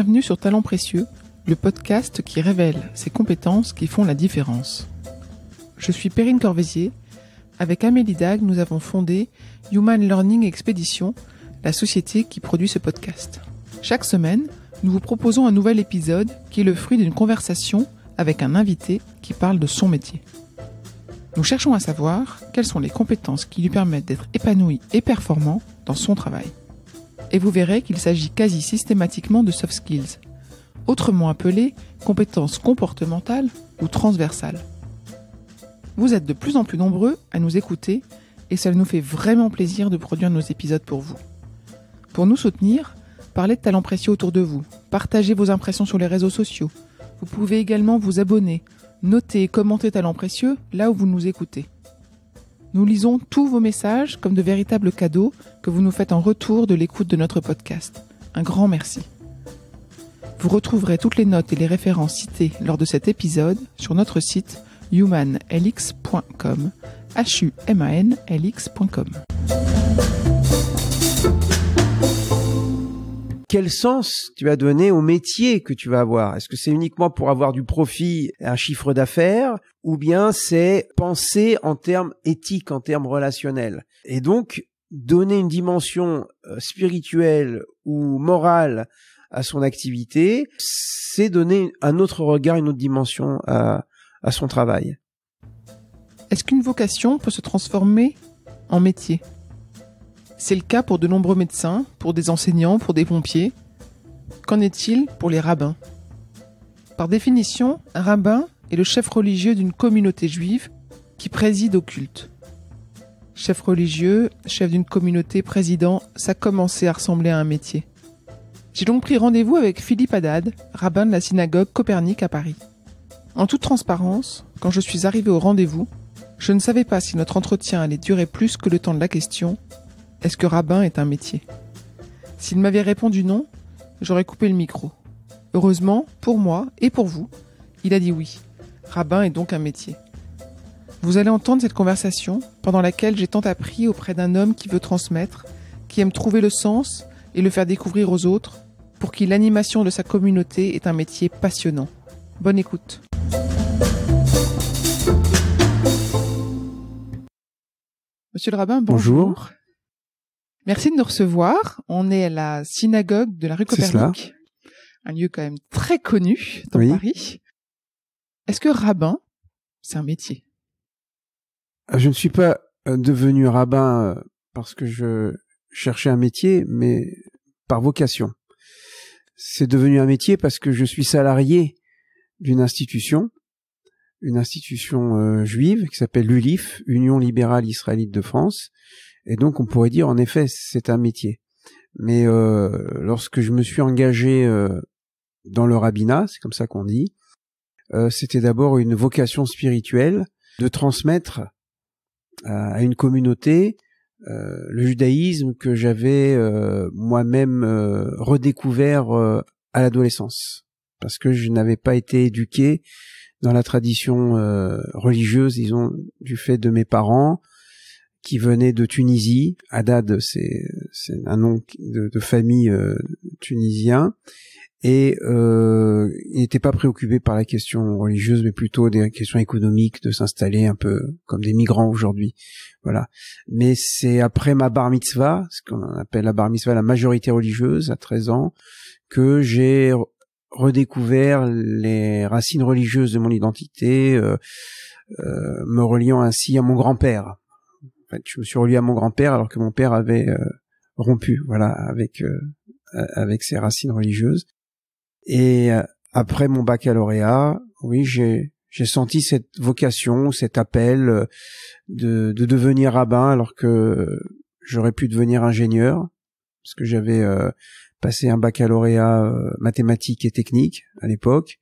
Bienvenue sur Talents Précieux, le podcast qui révèle ces compétences qui font la différence. Je suis Perrine Corvézier. Avec Amélie Dag, nous avons fondé Human Learning Expedition, la société qui produit ce podcast. Chaque semaine, nous vous proposons un nouvel épisode qui est le fruit d'une conversation avec un invité qui parle de son métier. Nous cherchons à savoir quelles sont les compétences qui lui permettent d'être épanoui et performant dans son travail. Et vous verrez qu'il s'agit quasi systématiquement de soft skills, autrement appelées compétences comportementales ou transversales. Vous êtes de plus en plus nombreux à nous écouter et ça nous fait vraiment plaisir de produire nos épisodes pour vous. Pour nous soutenir, parlez de Talents Précieux autour de vous, partagez vos impressions sur les réseaux sociaux. Vous pouvez également vous abonner, noter et commenter Talents Précieux là où vous nous écoutez. Nous lisons tous vos messages comme de véritables cadeaux que vous nous faites en retour de l'écoute de notre podcast. Un grand merci. Vous retrouverez toutes les notes et les références citées lors de cet épisode sur notre site humanlx.com, humanlx.com. Quel sens tu vas donner au métier que tu vas avoir? Est-ce que c'est uniquement pour avoir du profit, un chiffre d'affaires, ou bien c'est penser en termes éthiques, en termes relationnels? Et donc, donner une dimension spirituelle ou morale à son activité, c'est donner un autre regard, une autre dimension à son travail. Est-ce qu'une vocation peut se transformer en métier ? C'est le cas pour de nombreux médecins, pour des enseignants, pour des pompiers. Qu'en est-il pour les rabbins ? Par définition, un rabbin est le chef religieux d'une communauté juive qui préside au culte. Chef religieux, chef d'une communauté, président, ça commençait à ressembler à un métier. J'ai donc pris rendez-vous avec Philippe Haddad, rabbin de la synagogue Copernic à Paris. En toute transparence, quand je suis arrivé au rendez-vous, je ne savais pas si notre entretien allait durer plus que le temps de la question « Est-ce que rabbin est un métier ?» S'il m'avait répondu non, j'aurais coupé le micro. Heureusement, pour moi et pour vous, il a dit oui. Rabbin est donc un métier. Vous allez entendre cette conversation pendant laquelle j'ai tant appris auprès d'un homme qui veut transmettre, qui aime trouver le sens et le faire découvrir aux autres, pour qui l'animation de sa communauté est un métier passionnant. Bonne écoute. Monsieur le rabbin, bonjour. Merci de nous recevoir. On est à la synagogue de la rue Copernic, un lieu quand même très connu dans Paris. Est-ce que rabbin, c'est un métier ? Je ne suis pas devenu rabbin parce que je cherchais un métier, mais par vocation. C'est devenu un métier parce que je suis salarié d'une institution, juive qui s'appelle l'ULIF, Union libérale israélite de France. Et donc, on pourrait dire, en effet, c'est un métier. Mais lorsque je me suis engagé dans le rabbinat, c'est comme ça qu'on dit, c'était d'abord une vocation spirituelle de transmettre à une communauté le judaïsme que j'avais moi-même redécouvert à l'adolescence. Parce que je n'avais pas été éduqué dans la tradition religieuse, disons, du fait de mes parents, qui venait de Tunisie. Haddad, c'est un nom de famille tunisien, et il n'était pas préoccupé par la question religieuse, mais plutôt des questions économiques, de s'installer un peu comme des migrants aujourd'hui. Voilà. Mais c'est après ma bar mitzvah, ce qu'on appelle la bar mitzvah, la majorité religieuse, à 13 ans, que j'ai redécouvert les racines religieuses de mon identité, me reliant ainsi à mon grand-père. En fait, je me suis relié à mon grand-père alors que mon père avait rompu, voilà, avec ses racines religieuses. Et après mon baccalauréat, oui, j'ai senti cette vocation, cet appel de devenir rabbin, alors que j'aurais pu devenir ingénieur, parce que j'avais passé un baccalauréat mathématiques et techniques à l'époque,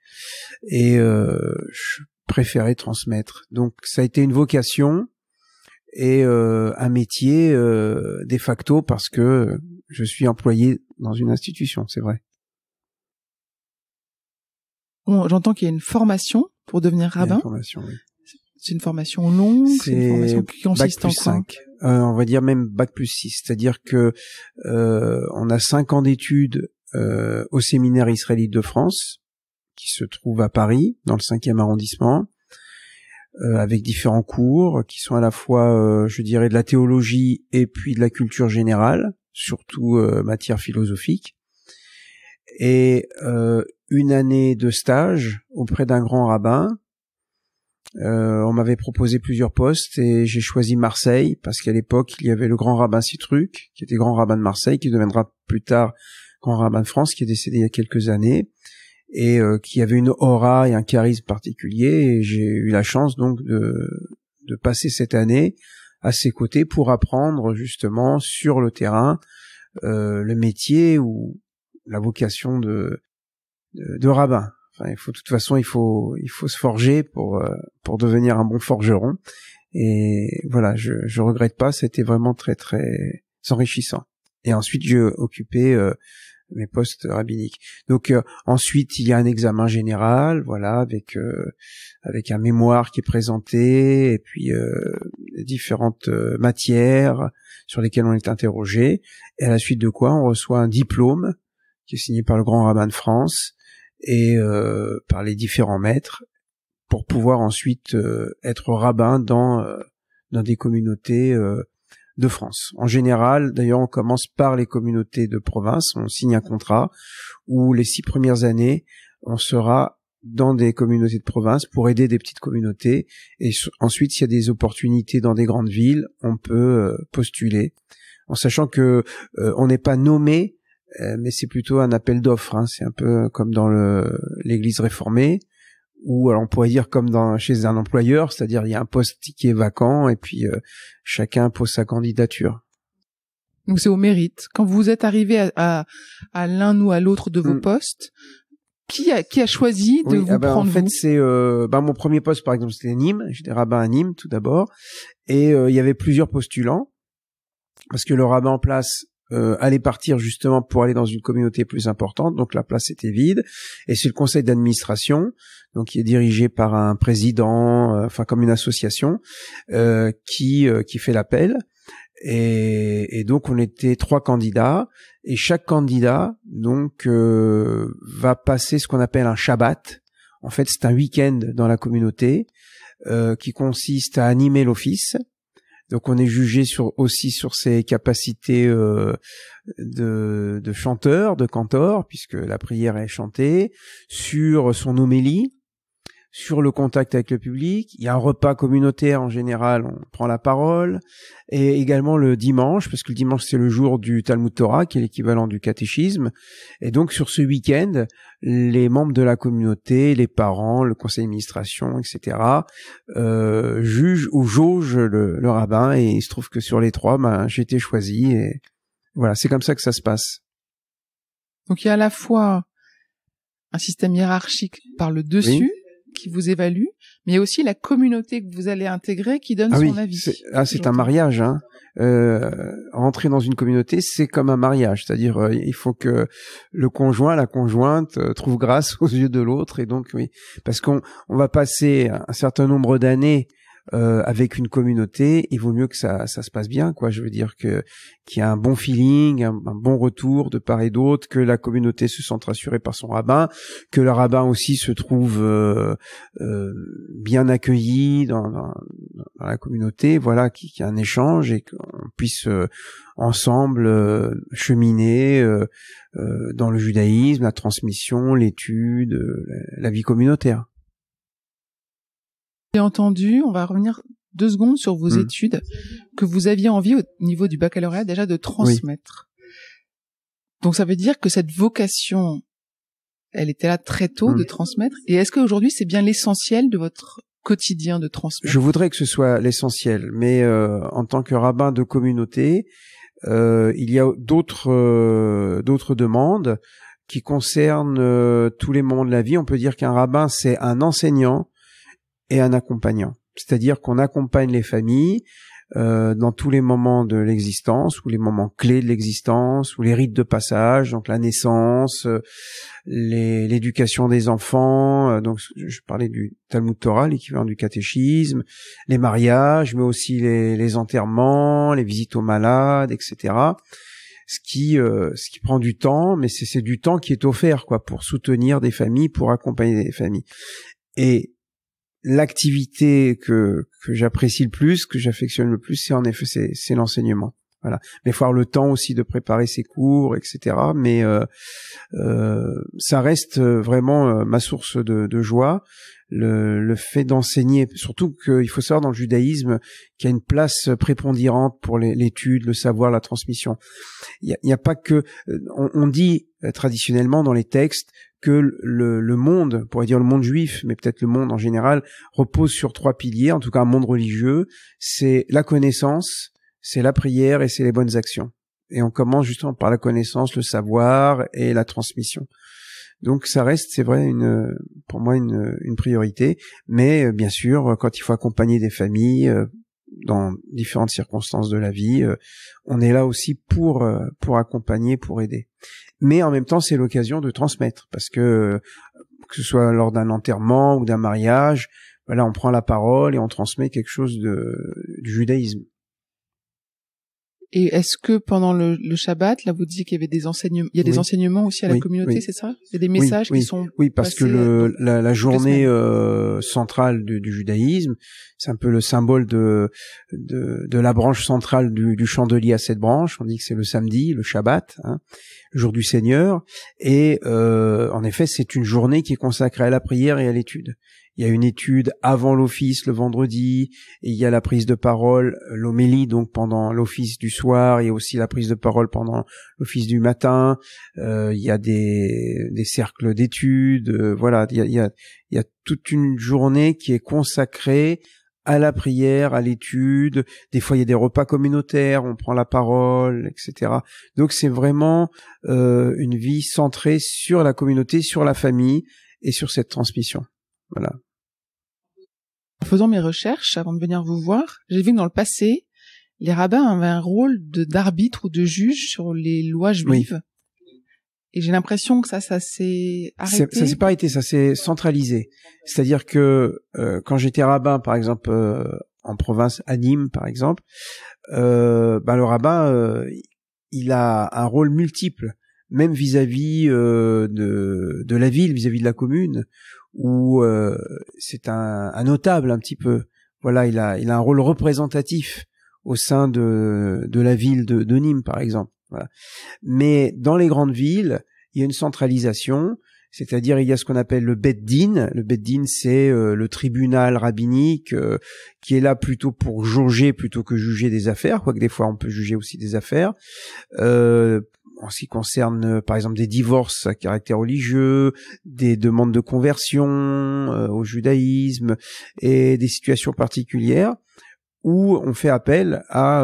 et je préférais transmettre. Donc ça a été une vocation et un métier de facto, parce que je suis employé dans une institution, c'est vrai. Bon, j'entends qu'il y a une formation pour devenir rabbin. Une formation, oui. C'est une formation longue, c'est une formation qui consiste en quoi ? 5. On va dire même bac plus 6, c'est-à-dire que on a 5 ans d'études au séminaire israélite de France, qui se trouve à Paris, dans le 5e arrondissement, avec différents cours qui sont à la fois, je dirais, de la théologie et puis de la culture générale, surtout matière philosophique, et une année de stage auprès d'un grand rabbin. On m'avait proposé plusieurs postes et j'ai choisi Marseille parce qu'à l'époque il y avait le grand rabbin Citruc qui était grand rabbin de Marseille, qui deviendra plus tard grand rabbin de France, qui est décédé il y a quelques années et qui avait une aura et un charisme particulier, et j'ai eu la chance donc de passer cette année à ses côtés pour apprendre justement sur le terrain le métier ou la vocation de rabbin. Enfin, de toute façon, il faut se forger pour devenir un bon forgeron. Et voilà, je regrette pas, c'était vraiment très très enrichissant. Et ensuite, j'ai occupé mes postes rabbiniques. Donc ensuite, il y a un examen général, voilà, avec un mémoire qui est présenté, et puis différentes matières sur lesquelles on est interrogé. Et à la suite de quoi, on reçoit un diplôme qui est signé par le grand rabbin de France et par les différents maîtres, pour pouvoir ensuite être rabbin dans des communautés de France. En général, d'ailleurs, on commence par les communautés de province, on signe un contrat où les 6 premières années, on sera dans des communautés de province pour aider des petites communautés, et ensuite, s'il y a des opportunités dans des grandes villes, on peut postuler, en sachant que on n'est pas nommé, mais c'est plutôt un appel d'offres, hein. C'est un peu comme dans l'église réformée, ou alors on pourrait dire comme chez un employeur, c'est-à-dire il y a un poste qui est vacant et puis chacun pose sa candidature. Donc c'est au mérite. Quand vous êtes arrivé à l'un ou à l'autre de vos postes, qui a choisi de vous prendre? En fait, c'est mon premier poste, par exemple, c'était Nîmes. J'étais rabbin à Nîmes tout d'abord, et il y avait plusieurs postulants parce que le rabbin en place allait partir justement pour aller dans une communauté plus importante, donc la place était vide, et c'est le conseil d'administration, donc qui est dirigé par un président, enfin comme une association, qui fait l'appel, et donc on était 3 candidats, et chaque candidat donc va passer ce qu'on appelle un Shabbat. En fait, c'est un week-end dans la communauté qui consiste à animer l'office. Donc on est jugé aussi sur ses capacités de chanteur, de cantor, puisque la prière est chantée, sur son homélie, sur le contact avec le public. Il y a un repas communautaire en général, on prend la parole, et également le dimanche, parce que le dimanche c'est le jour du Talmud Torah, qui est l'équivalent du catéchisme. Et donc sur ce week-end, les membres de la communauté, les parents, le conseil d'administration, etc., jugent ou jaugent le rabbin, et il se trouve que sur les 3, j'ai été choisi, et voilà, c'est comme ça que ça se passe. Donc il y a à la fois un système hiérarchique par le dessus, oui, qui vous évalue, mais il y a aussi la communauté que vous allez intégrer qui donne son avis. C'est un mariage, hein. Rentrer dans une communauté, c'est comme un mariage, c'est-à-dire il faut que le conjoint, la conjointe trouve grâce aux yeux de l'autre, et donc oui, parce qu'on va passer un certain nombre d'années avec une communauté, il vaut mieux que ça se passe bien, quoi. Je veux dire qu'il y a un bon feeling, un bon retour de part et d'autre, que la communauté se sente rassurée par son rabbin, que le rabbin aussi se trouve bien accueilli dans la communauté, voilà, qu'il y a un échange et qu'on puisse ensemble cheminer dans le judaïsme, la transmission, l'étude, la vie communautaire. J'ai entendu, on va revenir 2 secondes sur vos études, que vous aviez envie au niveau du baccalauréat déjà de transmettre. Oui. Donc ça veut dire que cette vocation, elle était là très tôt de transmettre. Et est-ce qu'aujourd'hui c'est bien l'essentiel de votre quotidien de transmettre? Je voudrais que ce soit l'essentiel, mais en tant que rabbin de communauté, il y a d'autres demandes qui concernent tous les moments de la vie. On peut dire qu'un rabbin, c'est un enseignant et un accompagnant. C'est-à-dire qu'on accompagne les familles dans tous les moments de l'existence, ou les moments clés de l'existence, ou les rites de passage, donc la naissance, l'éducation des enfants, donc je parlais du Talmud Torah, l'équivalent du catéchisme, les mariages, mais aussi les enterrements, les visites aux malades, etc. ce qui prend du temps, mais c'est du temps qui est offert, quoi, pour soutenir des familles, pour accompagner des familles. Et l'activité que j'apprécie le plus, que j'affectionne le plus, c'est en effet c'est l'enseignement. Voilà. Mais il faut avoir le temps aussi de préparer ses cours, etc. Mais ça reste vraiment ma source de joie. Le fait d'enseigner, surtout qu'il faut savoir dans le judaïsme qu'il y a une place prépondérante pour l'étude, le savoir, la transmission. Il y a pas que on dit traditionnellement dans les textes que le monde, on pourrait dire le monde juif, mais peut-être le monde en général, repose sur 3 piliers, en tout cas un monde religieux, c'est la connaissance, c'est la prière et c'est les bonnes actions. Et on commence justement par la connaissance, le savoir et la transmission. Donc ça reste, c'est vrai, pour moi une priorité. Mais bien sûr, quand il faut accompagner des familles dans différentes circonstances de la vie, on est là aussi pour accompagner, pour aider. Mais en même temps, c'est l'occasion de transmettre, parce que ce soit lors d'un enterrement ou d'un mariage, voilà, on prend la parole et on transmet quelque chose du judaïsme. Et est-ce que pendant le Shabbat, là, vous disiez qu'il y avait des enseignements, il y a des enseignements aussi à la communauté, c'est ça? Il y a des messages qui sont parce que la journée centrale du judaïsme, c'est un peu le symbole de la branche centrale du chandelier à 7 branches. On dit que c'est le samedi, le Shabbat, le jour du Seigneur. Et en effet, c'est une journée qui est consacrée à la prière et à l'étude. Il y a une étude avant l'office le vendredi, et il y a la prise de parole, l'homélie, donc pendant l'office du soir, il y a aussi la prise de parole pendant l'office du matin, il y a des cercles d'études, voilà, il y a toute une journée qui est consacrée à la prière, à l'étude. Des fois, il y a des repas communautaires, on prend la parole, etc. Donc, c'est vraiment une vie centrée sur la communauté, sur la famille et sur cette transmission. Voilà. En faisant mes recherches, avant de venir vous voir, j'ai vu que dans le passé, les rabbins avaient un rôle d'arbitre ou de juge sur les lois juives. Oui. Et j'ai l'impression que ça s'est arrêté. Ça s'est pas arrêté, ça s'est centralisé. C'est-à-dire que quand j'étais rabbin, par exemple, en province, à Nîmes, par exemple, le rabbin, il a un rôle multiple, même vis-à-vis de la ville, vis-à-vis de la commune, où c'est un notable un petit peu. Voilà, il a un rôle représentatif au sein de la ville de Nîmes, par exemple. Voilà. Mais dans les grandes villes, il y a une centralisation, c'est-à-dire il y a ce qu'on appelle le Bet Din. Le Bet Din, c'est le tribunal rabbinique qui est là plutôt pour jauger plutôt que juger des affaires, quoique des fois on peut juger aussi des affaires. En ce qui concerne, par exemple, des divorces à caractère religieux, des demandes de conversion au judaïsme et des situations particulières où on fait appel à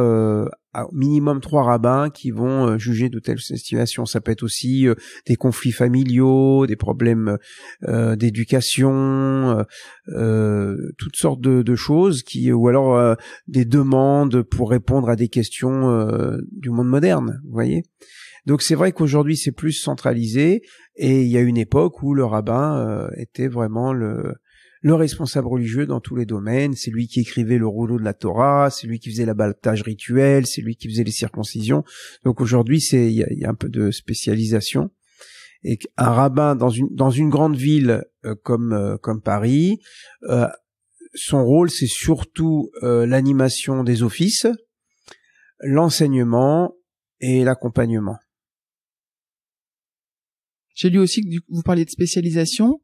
minimum 3 rabbins qui vont juger de telles situations. Ça peut être aussi des conflits familiaux, des problèmes d'éducation, toutes sortes de choses ou alors des demandes pour répondre à des questions du monde moderne, vous voyez. Donc c'est vrai qu'aujourd'hui c'est plus centralisé, et il y a une époque où le rabbin était vraiment le responsable religieux dans tous les domaines. C'est lui qui écrivait le rouleau de la Torah, c'est lui qui faisait l'abattage rituel, c'est lui qui faisait les circoncisions. Donc aujourd'hui il y a un peu de spécialisation. Et un rabbin dans une grande ville comme Paris, son rôle c'est surtout l'animation des offices, l'enseignement et l'accompagnement. J'ai lu aussi que vous parliez de spécialisation.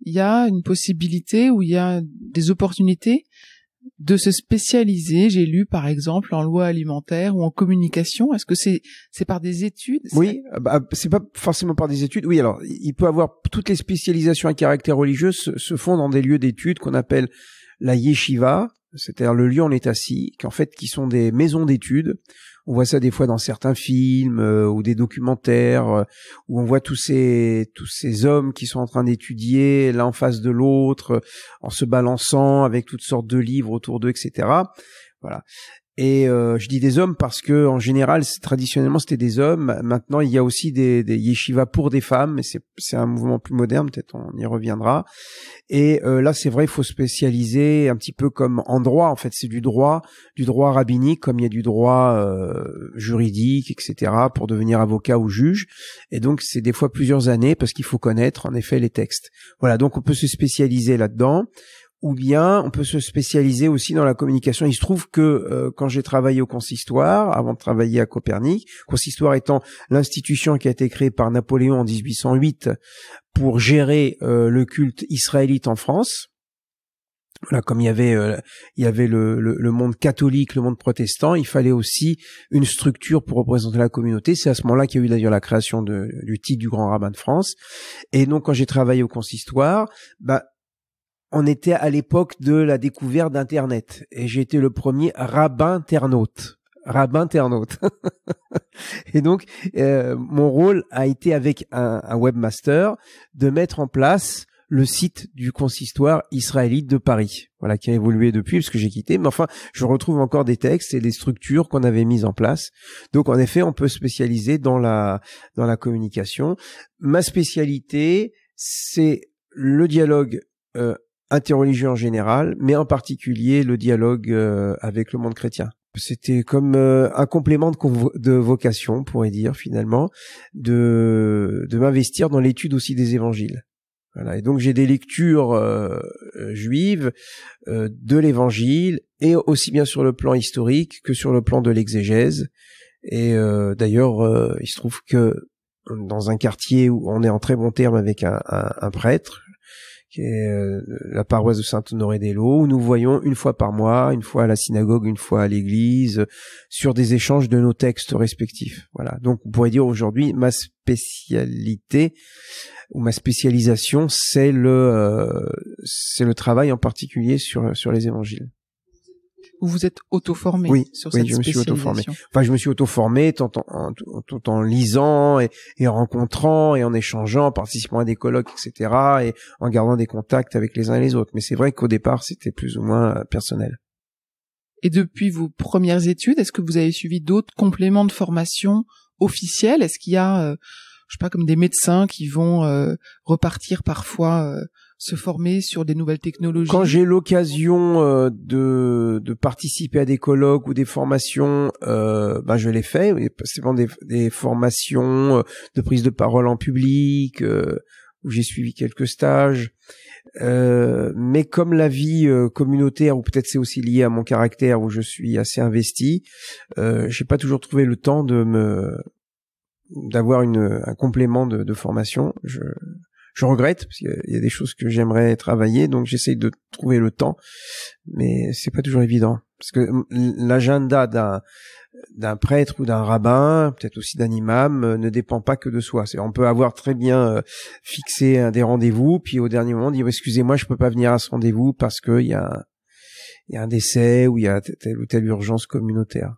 Il y a une possibilité où il y a des opportunités de se spécialiser. J'ai lu, par exemple, en loi alimentaire ou en communication. Est-ce que c'est par des études? Oui, c'est pas forcément par des études. Oui, alors, il peut avoir toutes les spécialisations à caractère religieux se font dans des lieux d'études qu'on appelle la yeshiva, c'est-à-dire le lieu où on est assis, qui sont des maisons d'études. On voit ça des fois dans certains films ou des documentaires où on voit tous ces hommes qui sont en train d'étudier l'un en face de l'autre en se balançant avec toutes sortes de livres autour d'eux, etc. Voilà. Et je dis des hommes parce que en général, traditionnellement, c'était des hommes. Maintenant, il y a aussi des yeshivas pour des femmes, mais c'est un mouvement plus moderne. Peut-être on y reviendra. Et là, c'est vrai, il faut spécialiser un petit peu comme en droit. En fait, c'est du droit rabbinique, comme il y a du droit juridique, etc. pour devenir avocat ou juge. Et donc, c'est des fois plusieurs années parce qu'il faut connaître en effet les textes. Voilà, donc on peut se spécialiser là-dedans. Ou bien on peut se spécialiser aussi dans la communication. Il se trouve que quand j'ai travaillé au consistoire, avant de travailler à Copernic, consistoire étant l'institution qui a été créée par Napoléon en 1808 pour gérer le culte israélite en France. Voilà, comme il y avait le monde catholique, le monde protestant, il fallait aussi une structure pour représenter la communauté. C'est à ce moment-là qu'il y a eu d'ailleurs la création du titre du grand rabbin de France. Et donc quand j'ai travaillé au consistoire, on était à l'époque de la découverte d'Internet et j'ai été le premier rabbin internaute. Et donc, mon rôle a été avec un webmaster de mettre en place le site du consistoire israélite de Paris. Voilà, qui a évolué depuis parce que j'ai quitté. Mais enfin, je retrouve encore des textes et des structures qu'on avait mises en place. Donc, en effet, on peut spécialiser dans la communication. Ma spécialité, c'est le dialogue, interreligieux en général, mais en particulier le dialogue avec le monde chrétien. C'était comme un complément de vocation, on pourrait dire finalement, de m'investir dans l'étude aussi des évangiles. Voilà, et donc j'ai des lectures juives de l'évangile, et aussi bien sur le plan historique que sur le plan de l'exégèse. Et d'ailleurs, il se trouve que dans un quartier où on est en très bon terme avec un prêtre, qui est la paroisse de Saint-Honoré-des-Laux, où nous voyons une fois par mois, une fois à la synagogue, une fois à l'église, sur des échanges de nos textes respectifs. Voilà. Donc, on pourrait dire aujourd'hui, ma spécialité ou ma spécialisation, c'est le travail en particulier sur les évangiles. Vous êtes auto-formé sur cette spécialisation. Oui, je me suis auto-formé. Enfin, je me suis auto-formé tout en lisant et en rencontrant et en échangeant, en participant à des colloques, etc. et en gardant des contacts avec les uns et les autres. Mais c'est vrai qu'au départ, c'était plus ou moins personnel. Et depuis vos premières études, est-ce que vous avez suivi d'autres compléments de formation officiels? Est-ce qu'il y a, je sais pas, comme des médecins qui vont repartir parfois se former sur des nouvelles technologies? Quand j'ai l'occasion de participer à des colloques ou des formations, je les fais. C'est vraiment des formations de prise de parole en public, où j'ai suivi quelques stages. Mais comme la vie communautaire, ou peut-être c'est aussi lié à mon caractère où je suis assez investi, j'ai pas toujours trouvé le temps d'avoir un complément de formation. Je regrette parce qu'il y a des choses que j'aimerais travailler, donc j'essaye de trouver le temps, mais c'est pas toujours évident parce que l'agenda d'un prêtre ou d'un rabbin, peut-être aussi d'un imam, ne dépend pas que de soi. On peut avoir très bien fixé des rendez-vous, puis au dernier moment dire excusez-moi, je peux pas venir à ce rendez-vous parce que il y a un décès ou il y a telle ou telle urgence communautaire.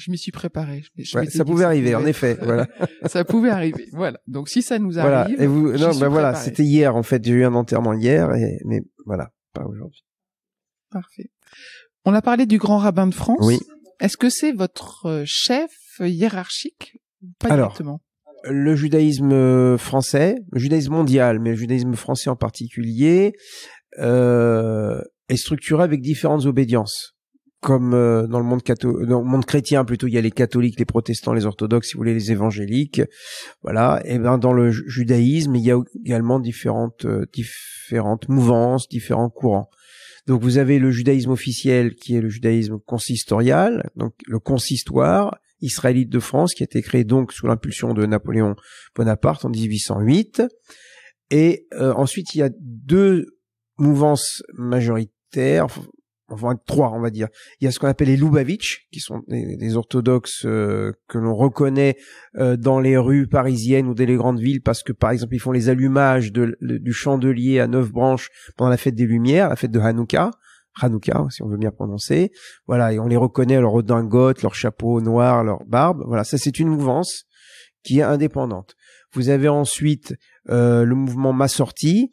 Je m'y suis préparé. Ça pouvait arriver, en effet. Voilà. Ça pouvait arriver. Voilà. Donc si ça nous arrive. Voilà. Et vous, voilà, c'était hier en fait. J'ai eu un enterrement hier, mais voilà, pas aujourd'hui. Parfait. On a parlé du grand rabbin de France. Oui. Est-ce que c'est votre chef hiérarchique? Pas directement. Le judaïsme français, le judaïsme mondial, mais le judaïsme français en particulier, est structuré avec différentes obédiences. Comme dans le monde chrétien plutôt, il y a les catholiques, les protestants, les orthodoxes, si vous voulez, les évangéliques, voilà. Et ben dans le judaïsme, il y a également différentes mouvances, différents courants. Donc vous avez le judaïsme officiel qui est le judaïsme consistorial, donc le consistoire israélite de France qui a été créé donc sous l'impulsion de Napoléon Bonaparte en 1808. Et ensuite il y a deux mouvances majoritaires. Enfin, trois, on va dire. Il y a ce qu'on appelle les Lubavitch, qui sont des orthodoxes que l'on reconnaît dans les rues parisiennes ou dans les grandes villes, parce que, par exemple, ils font les allumages du chandelier à 9 branches pendant la fête des Lumières, la fête de Hanouka, si on veut bien prononcer. Voilà, et on les reconnaît, leur redingote, leur chapeau noir, leur barbe. Voilà, ça c'est une mouvance qui est indépendante. Vous avez ensuite le mouvement Massorti,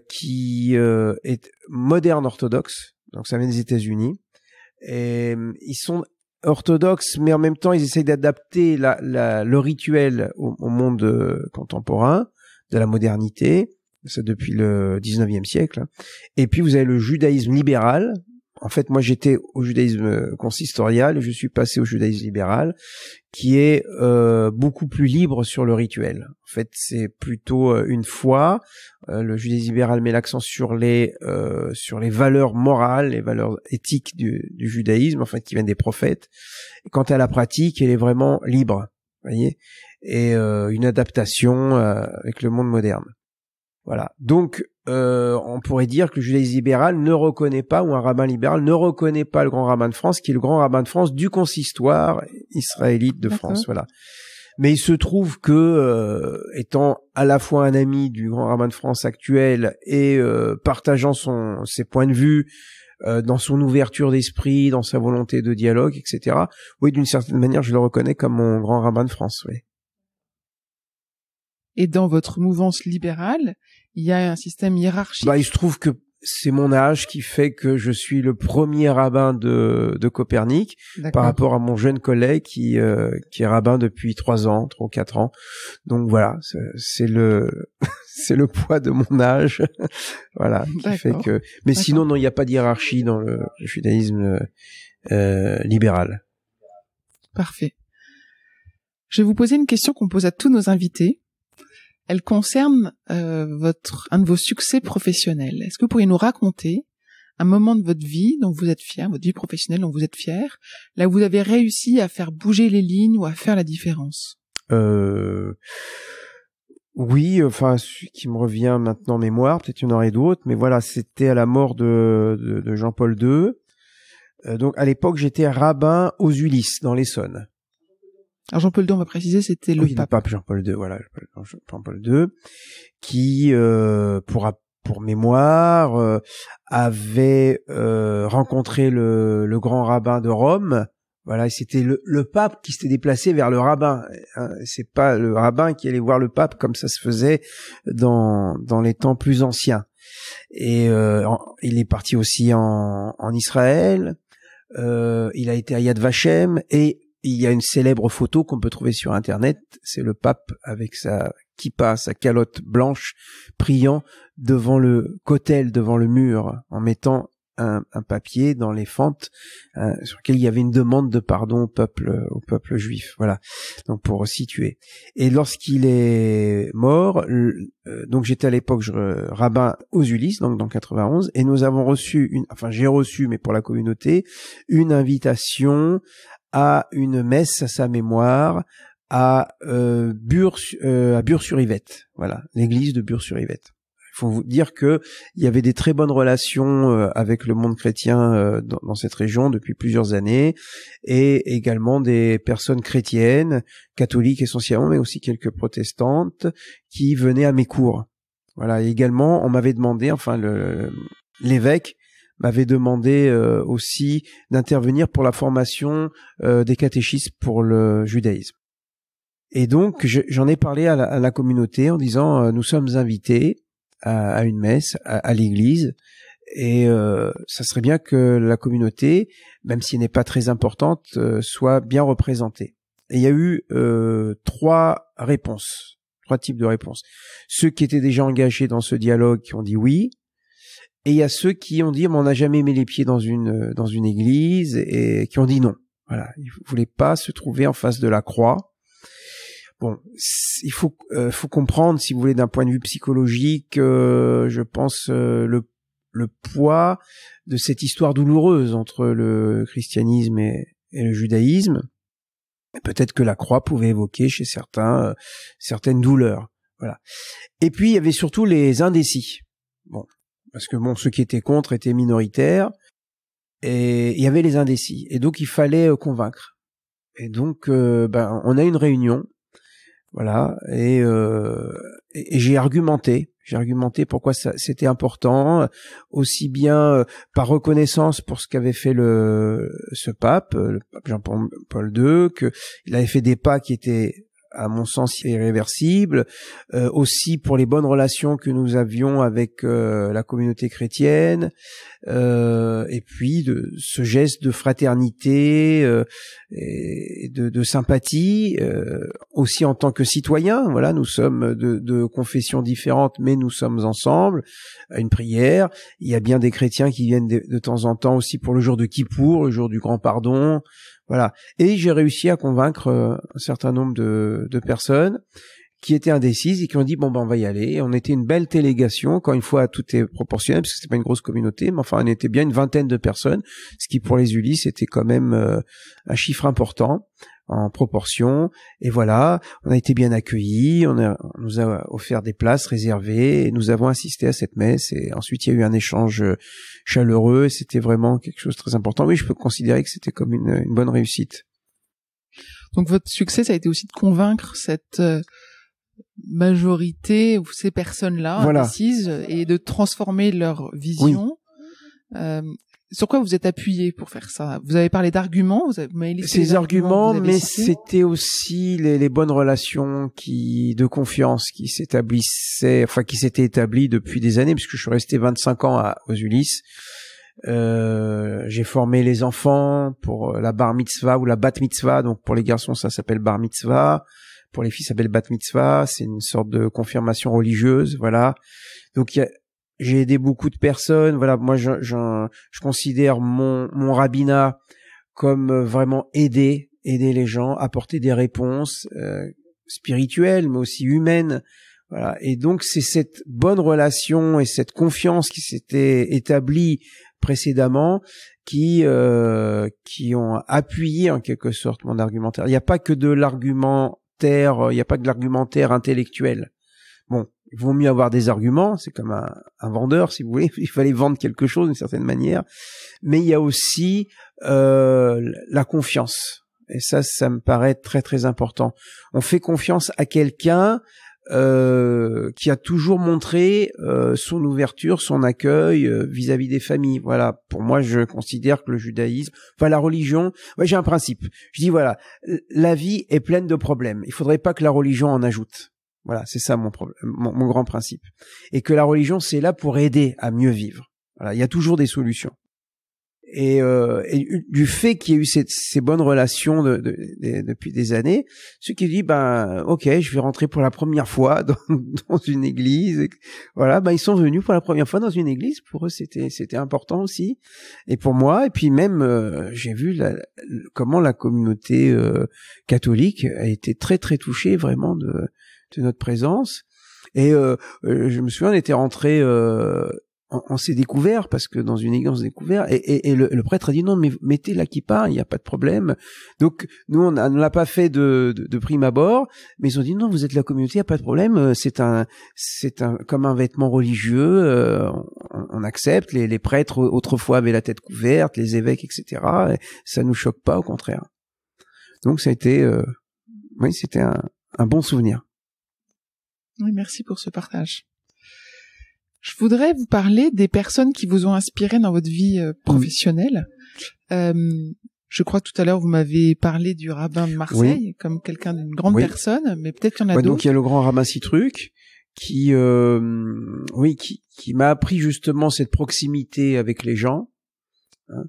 qui est moderne orthodoxe. Donc ça vient des États-Unis. Et ils sont orthodoxes, mais en même temps, ils essayent d'adapter le rituel au monde contemporain, de la modernité. C'est depuis le 19e siècle. Et puis, vous avez le judaïsme libéral. En fait, moi, j'étais au judaïsme consistorial et je suis passé au judaïsme libéral, qui est beaucoup plus libre sur le rituel. En fait, c'est plutôt une foi. Le judaïsme libéral met l'accent sur les valeurs morales, les valeurs éthiques du judaïsme, en fait, qui viennent des prophètes. Et quant à la pratique, elle est vraiment libre, vous voyez, et une adaptation avec le monde moderne. Voilà. Donc, on pourrait dire que le judaïsme libéral ne reconnaît pas, ou un rabbin libéral ne reconnaît pas le grand rabbin de France, qui est le grand rabbin de France du consistoire israélite de France. Voilà. Mais il se trouve que, étant à la fois un ami du grand rabbin de France actuel et partageant ses points de vue, dans son ouverture d'esprit, dans sa volonté de dialogue, etc. Oui, d'une certaine manière, je le reconnais comme mon grand rabbin de France. Oui. Et dans votre mouvance libérale, il y a un système hiérarchique. Il se trouve que c'est mon âge qui fait que je suis le premier rabbin de Copernic. D'accord. Par rapport à mon jeune collègue qui est rabbin depuis 3 ans, 3 ou 4 ans. Donc voilà, c'est le poids de mon âge. Voilà, qui D'accord. fait que. Mais D'accord. Sinon, non, il n'y a pas de hiérarchie dans le judaïsme libéral. Parfait. Je vais vous poser une question qu'on pose à tous nos invités. Elle concerne un de vos succès professionnels. Est-ce que vous pourriez nous raconter un moment de votre vie dont vous êtes fier, votre vie professionnelle dont vous êtes fier, là où vous avez réussi à faire bouger les lignes ou à faire la différence? Oui, enfin, celui qui me revient maintenant en mémoire, peut-être il y en aurait d'autres, mais voilà, c'était à la mort de Jean-Paul II. Donc à l'époque, j'étais rabbin aux Ulysses, dans l'Essonne. Alors Jean-Paul II, on va préciser, c'était le pape Jean-Paul II, voilà, Jean-Paul II, qui, pour mémoire, avait rencontré le grand rabbin de Rome. Voilà, et c'était le pape qui s'était déplacé vers le rabbin. Hein, c'est pas le rabbin qui allait voir le pape comme ça se faisait dans les temps plus anciens. Et il est parti aussi en Israël. Il a été à Yad Vashem et il y a une célèbre photo qu'on peut trouver sur Internet, c'est le pape avec sa kippa, sa calotte blanche, priant devant le kotel, devant le mur, en mettant un papier dans les fentes sur lequel il y avait une demande de pardon au peuple juif. Voilà, donc pour situer. Et lorsqu'il est mort, donc j'étais à l'époque rabbin aux Ulysses, donc dans 91, et nous avons reçu j'ai reçu, mais pour la communauté, une invitation à une messe à sa mémoire à Bure-sur-Yvette. Voilà, l'église de Bure-sur-Yvette. Il faut vous dire que il y avait des très bonnes relations avec le monde chrétien dans cette région depuis plusieurs années, et également des personnes chrétiennes, catholiques essentiellement, mais aussi quelques protestantes qui venaient à mes cours. Voilà, et également on m'avait demandé, l'évêque m'avait demandé aussi d'intervenir pour la formation des catéchistes pour le judaïsme. Et donc j'en ai parlé à la communauté en disant nous sommes invités à une messe à l'église, et ça serait bien que la communauté, même si elle n'est pas très importante, soit bien représentée. Et il y a eu 3 types de réponses. Ceux qui étaient déjà engagés dans ce dialogue qui ont dit oui. Et il y a ceux qui ont dit on n'a jamais mis les pieds dans une église, et qui ont dit non. Voilà, ils voulaient pas se trouver en face de la croix. Bon, il faut comprendre, si vous voulez, d'un point de vue psychologique, je pense le poids de cette histoire douloureuse entre le christianisme et le judaïsme. Peut-être que la croix pouvait évoquer chez certains certaines douleurs. Voilà. Et puis il y avait surtout les indécis. Bon. Parce que ceux qui étaient contre étaient minoritaires, et il y avait les indécis, et donc il fallait convaincre. Et donc on a une réunion, voilà, et j'ai argumenté pourquoi c'était important, aussi bien par reconnaissance pour ce qu'avait fait le pape Jean-Paul II, que il avait fait des pas qui étaient à mon sens irréversible, aussi pour les bonnes relations que nous avions avec la communauté chrétienne, et puis de ce geste de fraternité et de sympathie, aussi en tant que citoyens. Voilà, nous sommes de confessions différentes, mais nous sommes ensemble à une prière. Il y a bien des chrétiens qui viennent de temps en temps aussi pour le jour de Kippour, le jour du grand pardon. Voilà. Et j'ai réussi à convaincre un certain nombre de personnes qui étaient indécises et qui ont dit bon ben on va y aller. Et on était une belle délégation, encore une fois tout est proportionnel parce que c'était pas une grosse communauté, mais enfin on était bien une vingtaine de personnes, ce qui pour les Ulysses était quand même un chiffre important en proportion. Et voilà, on a été bien accueillis, on nous a offert des places réservées et nous avons assisté à cette messe. Et ensuite il y a eu un échange chaleureux et c'était vraiment quelque chose de très important. Oui, je peux considérer que c'était comme une bonne réussite. Donc votre succès, ça a été aussi de convaincre cette majorité ou ces personnes-là indécises et de transformer leur vision. Oui. Sur quoi vous êtes appuyé pour faire ça? Vous avez parlé d'arguments, vous m'avez listé ces arguments, mais c'était aussi les bonnes relations de confiance qui s'établissaient, enfin qui s'étaient établies depuis des années, puisque je suis resté 25 ans aux Ulysses. J'ai formé les enfants pour la bar mitzvah ou la bat mitzvah, donc pour les garçons ça s'appelle bar mitzvah. Pour les filles, ça s'appelle bat mitzvah, c'est une sorte de confirmation religieuse, voilà. Donc j'ai aidé beaucoup de personnes, voilà. Moi, je considère mon rabbinat comme vraiment aider les gens, apporter des réponses spirituelles, mais aussi humaines, voilà. Et donc c'est cette bonne relation et cette confiance qui s'était établie précédemment qui ont appuyé en quelque sorte mon argumentaire. Il n'y a pas que de l'argumentaire, il n'y a pas que de l'argumentaire intellectuel. Bon, il vaut mieux avoir des arguments, c'est comme un vendeur, si vous voulez, il fallait vendre quelque chose d'une certaine manière, mais il y a aussi la confiance. Et ça me paraît très très important. On fait confiance à quelqu'un qui a toujours montré son ouverture, son accueil vis-à-vis des familles. Voilà, pour moi, je considère que le judaïsme, enfin la religion, j'ai un principe. Je dis voilà, la vie est pleine de problèmes. Il faudrait pas que la religion en ajoute. Voilà, c'est ça mon grand principe. Et que la religion, c'est là pour aider à mieux vivre. Voilà, il y a toujours des solutions. Et du fait qu'il y ait eu ces bonnes relations depuis des années, ce qui dit ok, je vais rentrer pour la première fois dans une église. Voilà, ils sont venus pour la première fois dans une église. Pour eux, c'était important aussi. Et pour moi, et puis même j'ai vu comment la communauté catholique a été très très touchée vraiment de notre présence. Et je me souviens, on était rentré on s'est découvert parce que dans une église on s'est découvert et le prêtre a dit non mais mettez la kippa, il n'y a pas de problème. Donc nous on ne l'a pas fait de prime abord, mais ils ont dit non, vous êtes la communauté, il n'y a pas de problème, c'est un comme un vêtement religieux, on accepte. Les prêtres autrefois avaient la tête couverte, les évêques etc. Et ça nous choque pas, au contraire. Donc ça a été oui, c'était un bon souvenir. Oui, merci pour ce partage. Je voudrais vous parler des personnes qui vous ont inspiré dans votre vie professionnelle. Je crois que tout à l'heure, vous m'avez parlé du rabbin de Marseille comme quelqu'un d'une grande personne, mais peut-être qu'il y en a d'autres. Donc il y a le grand rabbin Citruc qui m'a appris justement cette proximité avec les gens, hein,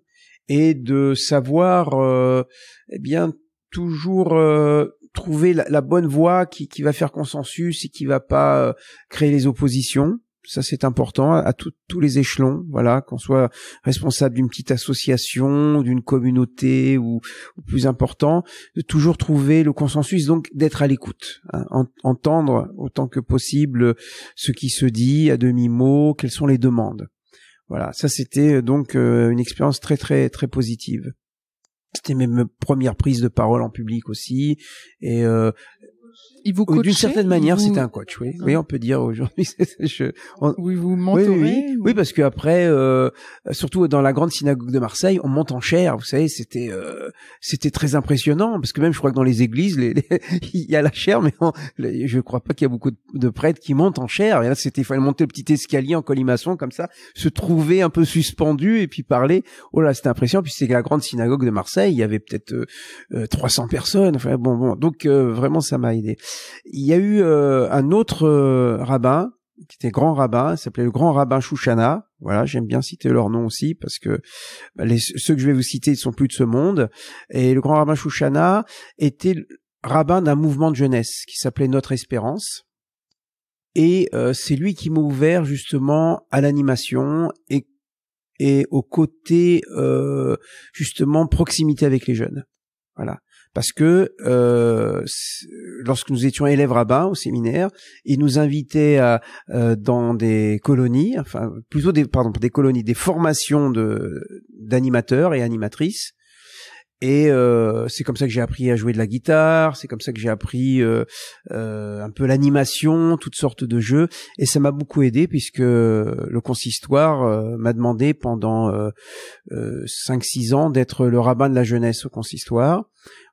et de savoir toujours trouver la bonne voie qui va faire consensus et qui va pas créer les oppositions. Ça, c'est important à tous les échelons, voilà, qu'on soit responsable d'une petite association, d'une communauté ou plus important, de toujours trouver le consensus, donc d'être à l'écoute, hein, entendre autant que possible ce qui se dit à demi-mot, quelles sont les demandes. Voilà, ça c'était donc une expérience très très très positive. C'était mes premières prises de parole en public aussi, et Il vous coachait, d'une certaine manière, c'était un coach, oui. Oui, on peut dire aujourd'hui. Oui, vous mentorez. Oui, parce que après, surtout dans la grande synagogue de Marseille, on monte en chair. Vous savez, c'était très impressionnant, parce que même, je crois que dans les églises, il y a la chair, mais je crois pas qu'il y a beaucoup de prêtres qui montent en chair. Et là, il fallait monter le petit escalier en colimaçon comme ça, se trouver un peu suspendu et puis parler. Oh là, c'était impressionnant. Puis c'était la grande synagogue de Marseille. Il y avait peut-être 300 personnes. Enfin bon. Donc vraiment, ça m'a aidé. Il y a eu un autre rabbin qui était grand rabbin, il s'appelait le grand rabbin Chouchana. Voilà, j'aime bien citer leur nom aussi parce que ceux que je vais vous citer, ils sont plus de ce monde. Et le grand rabbin Chouchana était rabbin d'un mouvement de jeunesse qui s'appelait Notre Espérance. Et c'est lui qui m'a ouvert justement à l'animation et au côté justement proximité avec les jeunes. Voilà. Parce que lorsque nous étions élèves rabbins au séminaire, ils nous invitaient dans des colonies, enfin plutôt des colonies, des formations d'animateurs et animatrices. Et c'est comme ça que j'ai appris à jouer de la guitare, c'est comme ça que j'ai appris un peu l'animation, toutes sortes de jeux, et ça m'a beaucoup aidé puisque le consistoire m'a demandé pendant 5-6 ans d'être le rabbin de la jeunesse au consistoire.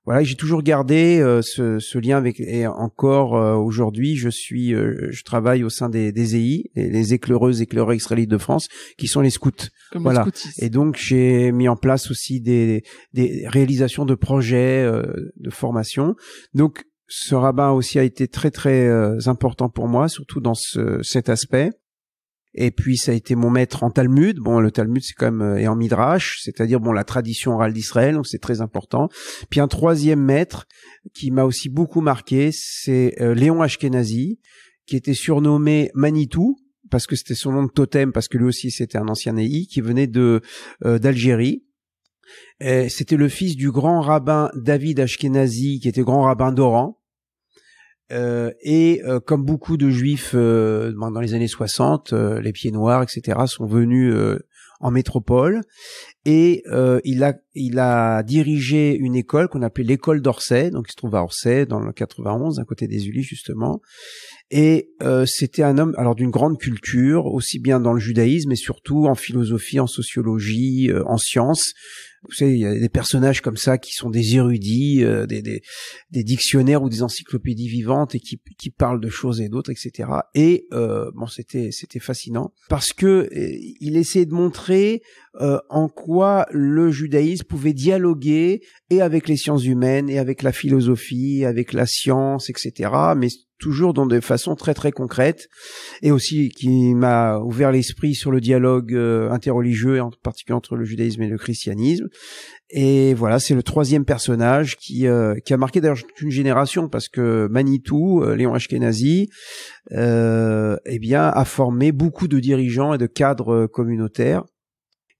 Voilà, j'ai toujours gardé ce lien avec, et encore aujourd'hui, je travaille au sein des EI, les éclaireuses, éclaireurs israélites de France, qui sont les scouts. Comme voilà. le scoutisme. Et donc j'ai mis en place aussi des réalisations de projets de formation. Donc ce rabbin aussi a été très très important pour moi, surtout dans cet aspect. Et puis ça a été mon maître en Talmud. Bon, le Talmud c'est quand même et en Midrash, c'est-à-dire la tradition orale d'Israël, donc c'est très important. Puis un troisième maître qui m'a aussi beaucoup marqué, c'est Léon Ashkenazi, qui était surnommé Manitou parce que c'était son nom de totem, parce que lui aussi c'était un ancien EI qui venait d'Algérie. C'était le fils du grand rabbin David Ashkenazi, qui était grand rabbin d'Oran. Comme beaucoup de juifs dans les années 60, les pieds noirs, etc., sont venus en métropole, et il a dirigé une école qu'on appelait l'école d'Orsay, donc qui se trouve à Orsay dans le 91, à côté des Ulysses justement. Et c'était un homme alors d'une grande culture, aussi bien dans le judaïsme, mais surtout en philosophie, en sociologie, en sciences. Vous savez, il y a des personnages comme ça qui sont des érudits, des dictionnaires ou des encyclopédies vivantes et qui parlent de choses et d'autres, etc. Et c'était fascinant parce que il essayait de montrer en quoi le judaïsme pouvait dialoguer et avec les sciences humaines et avec la philosophie, avec la science, etc. Mais toujours dans des façons très très concrètes, et aussi qui m'a ouvert l'esprit sur le dialogue interreligieux, et en particulier entre le judaïsme et le christianisme. Et voilà, c'est le troisième personnage qui a marqué d'ailleurs une génération, parce que Manitou, Léon Ashkenazi, a formé beaucoup de dirigeants et de cadres communautaires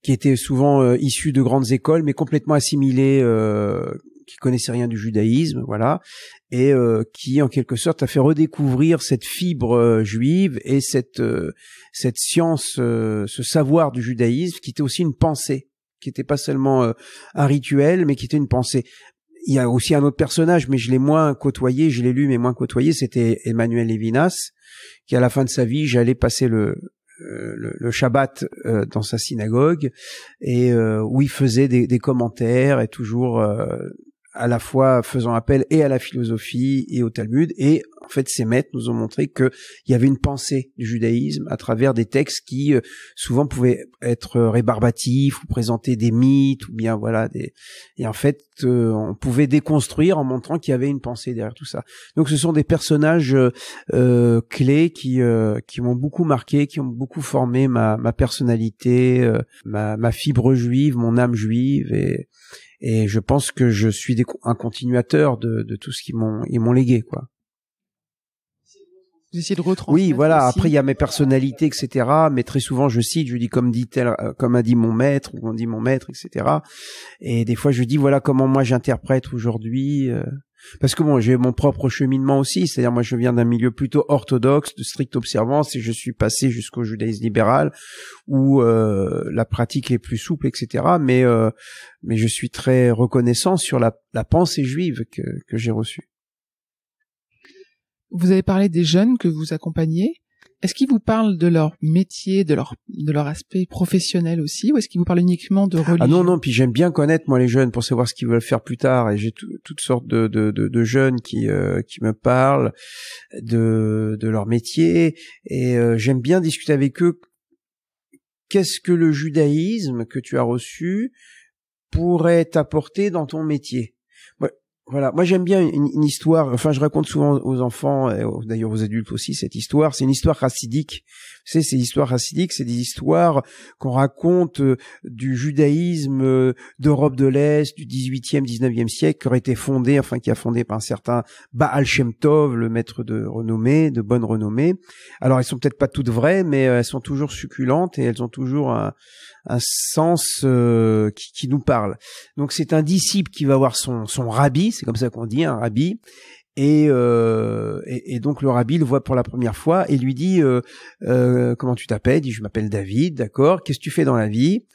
qui étaient souvent issus de grandes écoles, mais complètement assimilés, qui connaissaient rien du judaïsme, voilà, et qui en quelque sorte a fait redécouvrir cette fibre juive et cette science, ce savoir du judaïsme, qui était aussi une pensée, qui était pas seulement un rituel, mais qui était une pensée. Il y a aussi un autre personnage, mais je l'ai moins côtoyé, je l'ai lu mais moins côtoyé, c'était Emmanuel Levinas, qui à la fin de sa vie, j'allais passer le Shabbat dans sa synagogue, et où il faisait des commentaires, et toujours à la fois faisant appel et à la philosophie et au Talmud. Et en fait, ces maîtres nous ont montré qu'il y avait une pensée du judaïsme à travers des textes qui souvent pouvaient être rébarbatifs ou présenter des mythes, ou bien voilà et en fait on pouvait déconstruire en montrant qu'il y avait une pensée derrière tout ça. Donc ce sont des personnages clés qui m'ont beaucoup marqué, qui ont beaucoup formé ma personnalité, ma fibre juive, mon âme juive, et je pense que je suis un continuateur de tout ce qu'ils m'ont légué, quoi. Vous essayez de retransmettre. Oui, voilà. Aussi. Après, il y a mes personnalités, etc. Mais très souvent, je cite, je dis comme a dit mon maître, ou on dit mon maître, etc. Et des fois, je dis voilà comment moi j'interprète aujourd'hui. Parce que bon, j'ai mon propre cheminement aussi. C'est-à-dire, moi, je viens d'un milieu plutôt orthodoxe, de stricte observance, et je suis passé jusqu'au judaïsme libéral, où la pratique est plus souple, etc. Mais je suis très reconnaissant sur la pensée juive que j'ai reçue. Vous avez parlé des jeunes que vous accompagnez. Est-ce qu'ils vous parlent de leur métier, de leur aspect professionnel aussi, ou est-ce qu'ils vous parlent uniquement de religion? Ah non, puis j'aime bien connaître moi les jeunes pour savoir ce qu'ils veulent faire plus tard, et j'ai toutes sortes de jeunes qui me parlent de leur métier, et j'aime bien discuter avec eux. Qu'est-ce que le judaïsme que tu as reçu pourrait t'apporter dans ton métier? Voilà, moi j'aime bien une histoire, enfin je raconte souvent aux enfants, et d'ailleurs aux adultes aussi, cette histoire, c'est une histoire chassidique. Vous savez, ces histoires chassidiques, c'est des histoires qu'on raconte du judaïsme d'Europe de l'Est, du 18e, 19e siècle, qui a fondé par un certain Baal Shem Tov, le maître de bonne renommée. Alors elles sont peut-être pas toutes vraies, mais elles sont toujours succulentes et elles ont toujours un sens qui nous parle. Donc c'est un disciple qui va voir son rabbi, c'est comme ça qu'on dit, un rabbi, et donc le rabbi le voit pour la première fois et lui dit comment tu t'appelles? Il dit je m'appelle David, d'accord. Qu'est-ce que tu fais dans la vie?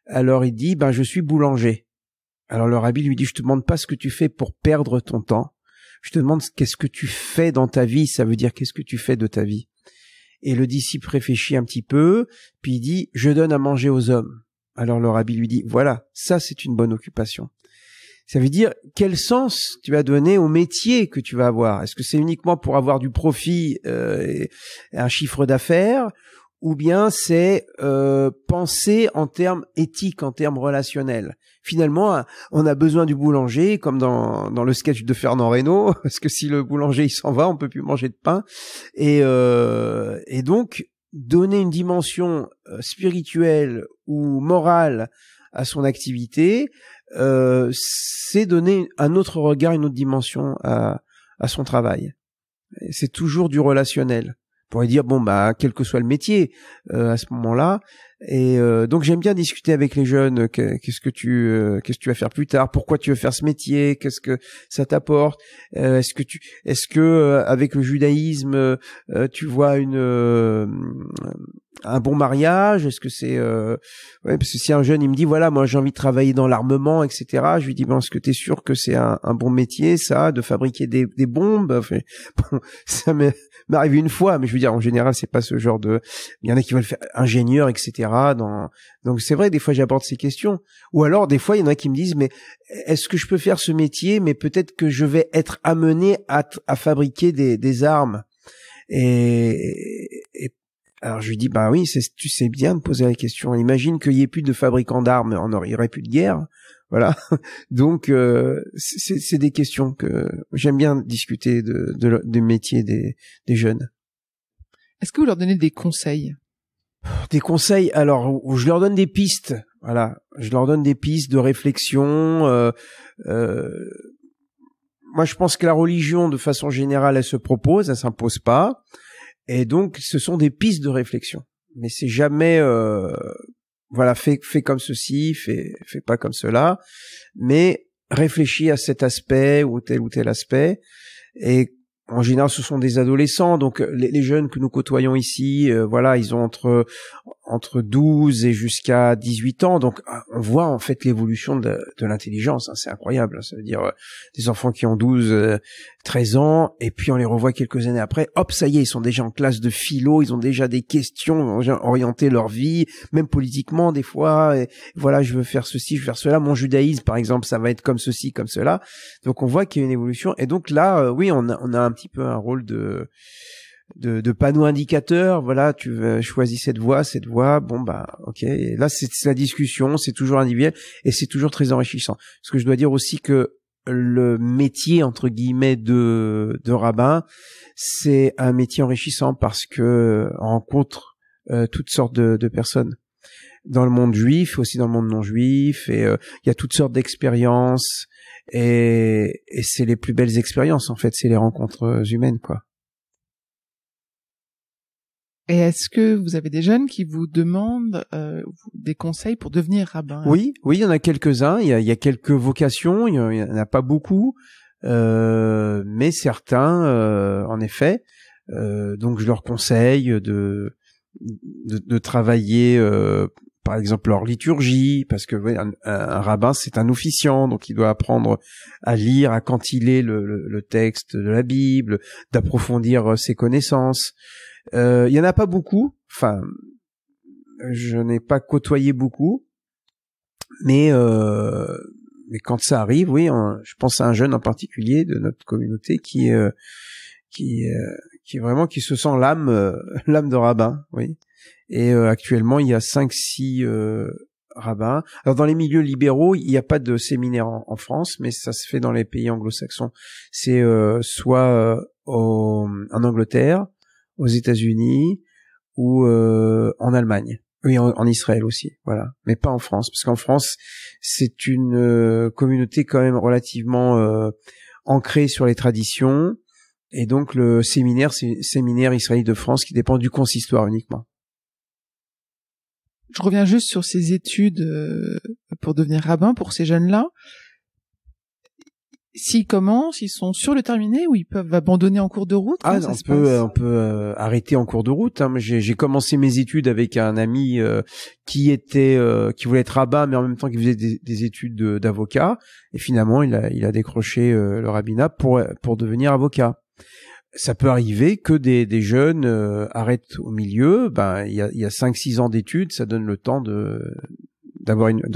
Alors il dit je suis boulanger. Alors le rabbi lui dit je te demande pas ce que tu fais pour perdre ton temps. Je te demande qu'est-ce que tu fais dans ta vie, ça veut dire qu'est-ce que tu fais de ta vie. Et le disciple réfléchit un petit peu, puis il dit « Je donne à manger aux hommes ». Alors le rabbi lui dit « Voilà, ça c'est une bonne occupation ». Ça veut dire quel sens tu vas donner au métier que tu vas avoir. Est-ce que c'est uniquement pour avoir du profit et un chiffre d'affaires, ou bien c'est penser en termes éthiques, en termes relationnels. Finalement, on a besoin du boulanger, comme dans le sketch de Fernand Reynaud, parce que si le boulanger il s'en va, on peut plus manger de pain. Et donc, donner une dimension spirituelle ou morale à son activité, c'est donner un autre regard, une autre dimension à son travail. Et c'est toujours du relationnel. On pourrait dire quel que soit le métier à ce moment-là, et donc j'aime bien discuter avec les jeunes. Qu'est-ce que tu vas faire plus tard? Pourquoi tu veux faire ce métier? Qu'est-ce que ça t'apporte? Est-ce que avec le judaïsme tu vois un bon mariage? Est-ce que c'est parce que si un jeune il me dit voilà moi j'ai envie de travailler dans l'armement, etc., je lui dis est-ce que t'es sûr que c'est un bon métier ça, de fabriquer des bombes? Enfin, bon, ça m'arrive une fois, mais je veux dire en général c'est pas ce genre de. Il y en a qui veulent faire ingénieur, etc. Donc c'est vrai, des fois j'apporte ces questions. Ou alors des fois il y en a qui me disent mais est-ce que je peux faire ce métier, mais peut-être que je vais être amené à fabriquer des armes. Et alors je lui dis oui, tu sais bien de poser la question. Imagine qu'il y ait plus de fabricants d'armes, il y aurait plus de guerre. Voilà. Donc c'est des questions que j'aime bien discuter du métier des jeunes. Est-ce que vous leur donnez des conseils? Des conseils, alors je leur donne des pistes. Voilà, je leur donne des pistes de réflexion. Moi, je pense que la religion, de façon générale, elle se propose, elle s'impose pas. Et donc, ce sont des pistes de réflexion. Mais c'est jamais, fais comme ceci, fais pas comme cela. Mais réfléchis à cet aspect ou tel aspect. Et en général, ce sont des adolescents. Donc, les jeunes que nous côtoyons ici, ils ont entre 12 et jusqu'à 18 ans. Donc, on voit en fait l'évolution de l'intelligence. C'est incroyable. Ça veut dire des enfants qui ont 12, 13 ans, et puis on les revoit quelques années après. Hop, ça y est, ils sont déjà en classe de philo. Ils ont déjà des questions, ils ont orienté leur vie, même politiquement des fois. Et voilà, je veux faire ceci, je veux faire cela. Mon judaïsme, par exemple, ça va être comme ceci, comme cela. Donc, on voit qu'il y a une évolution. Et donc là, oui, on a un petit peu un rôle de panneau indicateur. Voilà, tu choisis cette voie, ok. Et là, c'est la discussion, c'est toujours individuel et c'est toujours très enrichissant. Parce que je dois dire aussi que le métier entre guillemets de rabbin, c'est un métier enrichissant parce que on rencontre toutes sortes de personnes dans le monde juif, aussi dans le monde non juif, et il y a toutes sortes d'expériences, et c'est les plus belles expériences en fait, c'est les rencontres humaines, quoi. Et est-ce que vous avez des jeunes qui vous demandent des conseils pour devenir rabbin? Oui, il y en a quelques-uns. Il y a quelques vocations. Il y en a pas beaucoup, mais certains, en effet. Donc je leur conseille de travailler par exemple leur liturgie, parce que un rabbin c'est un officiant, donc il doit apprendre à lire, à cantiler le texte de la Bible, d'approfondir ses connaissances. Il y en a pas beaucoup, enfin je n'ai pas côtoyé beaucoup, mais quand ça arrive, oui, je pense à un jeune en particulier de notre communauté qui vraiment qui se sent l'âme de rabbin, oui. Et actuellement, il y a 5-6 rabbins. Alors dans les milieux libéraux, il n'y a pas de séminaire en France, mais ça se fait dans les pays anglo-saxons. C'est soit en Angleterre, aux États-Unis ou en Allemagne. Oui, en Israël aussi, voilà. Mais pas en France, parce qu'en France, c'est une communauté quand même relativement ancrée sur les traditions. Et donc le séminaire, c'est le séminaire israélite de France qui dépend du consistoire uniquement. Je reviens juste sur ces études pour devenir rabbin pour ces jeunes-là. S'ils commencent, ils sont sur le terminé ou ils peuvent abandonner en cours de route? On peut arrêter en cours de route. Hein. J'ai commencé mes études avec un ami qui voulait être rabbin, mais en même temps qui faisait des études d'avocat. Et finalement, il a décroché le rabbinat pour devenir avocat. Ça peut arriver que des jeunes arrêtent au milieu. Ben, il y a 5-6 ans d'études, ça donne le temps de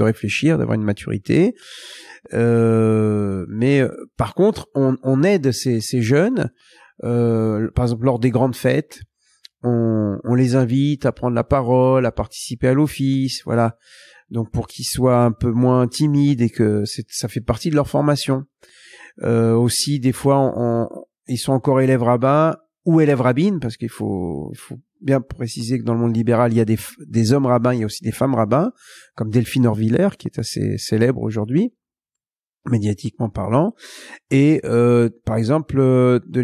réfléchir, d'avoir une maturité. Mais par contre, on aide ces jeunes. Par exemple, lors des grandes fêtes, on les invite à prendre la parole, à participer à l'office, voilà. Donc pour qu'ils soient un peu moins timides et que ça fait partie de leur formation. Aussi, des fois, ils sont encore élèves rabbins ou élèves rabbines, parce qu'il faut bien préciser que dans le monde libéral, il y a des hommes rabbins, il y a aussi des femmes rabbins, comme Delphine Orviller, qui est assez célèbre aujourd'hui, médiatiquement parlant. Et par exemple, de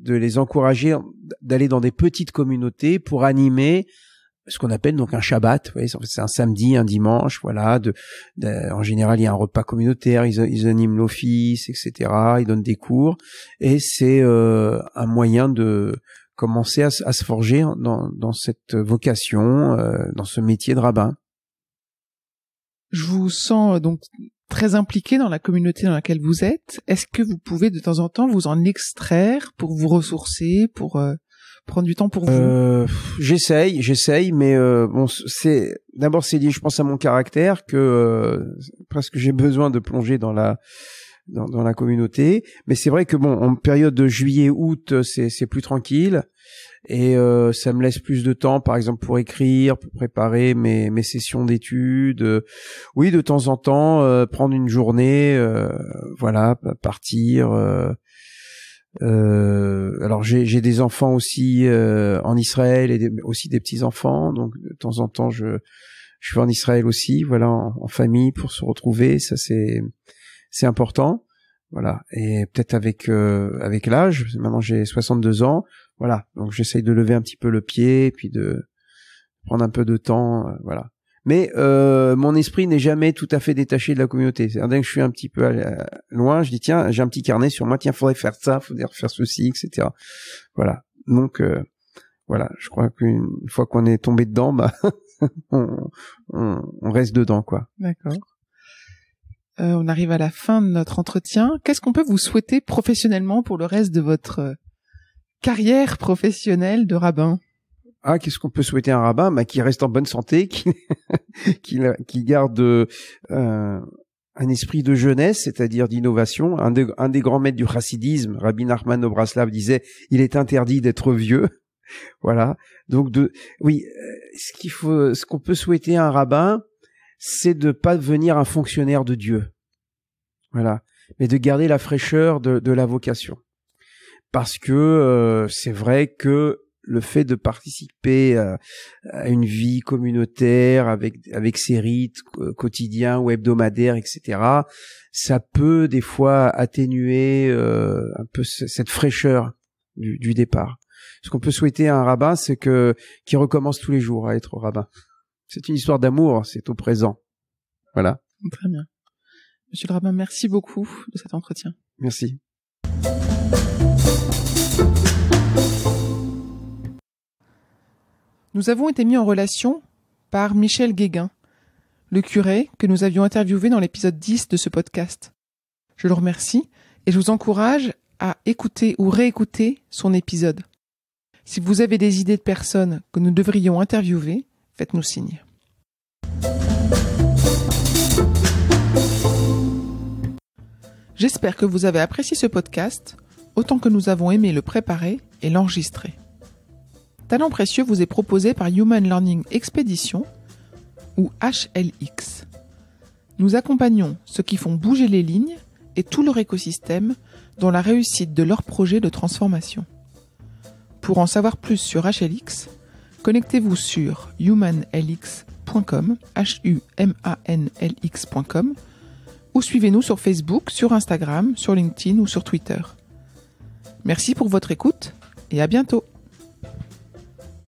les encourager d'aller dans des petites communautés pour animer ce qu'on appelle donc un Shabbat. Vous voyez, c'est un samedi, un dimanche, voilà. En général, il y a un repas communautaire, ils animent l'office, etc. Ils donnent des cours, et c'est un moyen de commencer à se forger dans cette vocation, dans ce métier de rabbin. Je vous sens donc très impliqué dans la communauté dans laquelle vous êtes. Est-ce que vous pouvez de temps en temps vous en extraire pour vous ressourcer, pour prendre du temps pour vous? J'essaye, mais bon, d'abord c'est lié, je pense, à mon caractère, que presque j'ai besoin de plonger dans la communauté. Mais c'est vrai que bon, en période de juillet-août, c'est plus tranquille, et ça me laisse plus de temps, par exemple, pour écrire, pour préparer mes sessions d'études. Oui, de temps en temps, prendre une journée, voilà, partir. Alors j'ai des enfants aussi en Israël, et aussi des petits enfants, donc de temps en temps je vais en Israël aussi, voilà, en famille, pour se retrouver. Ça c'est important, voilà. Et peut-être avec l'âge, maintenant j'ai 62 ans, voilà, donc j'essaye de lever un petit peu le pied, puis de prendre un peu de temps, voilà. Mais mon esprit n'est jamais tout à fait détaché de la communauté. C'est-à-dire, dès que je suis un petit peu loin, je dis tiens, j'ai un petit carnet sur moi, tiens, faudrait faire ça, faudrait faire ceci, etc. Voilà. Donc voilà, je crois qu'une fois qu'on est tombé dedans, bah on reste dedans, quoi. D'accord. On arrive à la fin de notre entretien. Qu'est-ce qu'on peut vous souhaiter professionnellement pour le reste de votre carrière professionnelle de rabbin? Ah, qu'est-ce qu'on peut souhaiter à un rabbin? Bah, qu'il reste en bonne santé, qu'il garde un esprit de jeunesse, c'est-à-dire d'innovation. Un des grands maîtres du chassidisme, Rabbi Nachman de Braslav, disait « Il est interdit d'être vieux ». Voilà. Donc ce qu'on peut souhaiter à un rabbin, c'est de pas devenir un fonctionnaire de Dieu. Voilà. Mais de garder la fraîcheur de la vocation. Parce que c'est vrai que le fait de participer à une vie communautaire avec ses rites quotidiens ou hebdomadaires, etc., ça peut des fois atténuer un peu cette fraîcheur du départ. Ce qu'on peut souhaiter à un rabbin, c'est qu'il recommence tous les jours à être rabbin. C'est une histoire d'amour, c'est au présent. Voilà. Très bien. Monsieur le rabbin, merci beaucoup de cet entretien. Merci. Nous avons été mis en relation par Michel Guéguin, le curé que nous avions interviewé dans l'épisode 10 de ce podcast. Je le remercie et je vous encourage à écouter ou réécouter son épisode. Si vous avez des idées de personnes que nous devrions interviewer, faites-nous signe. J'espère que vous avez apprécié ce podcast autant que nous avons aimé le préparer et l'enregistrer. Talent précieux vous est proposé par Human Learning Expedition ou HLX. Nous accompagnons ceux qui font bouger les lignes et tout leur écosystème dans la réussite de leur projet de transformation. Pour en savoir plus sur HLX, connectez-vous sur humanlx.com, humanlx.com, ou suivez-nous sur Facebook, sur Instagram, sur LinkedIn ou sur Twitter. Merci pour votre écoute et à bientôt.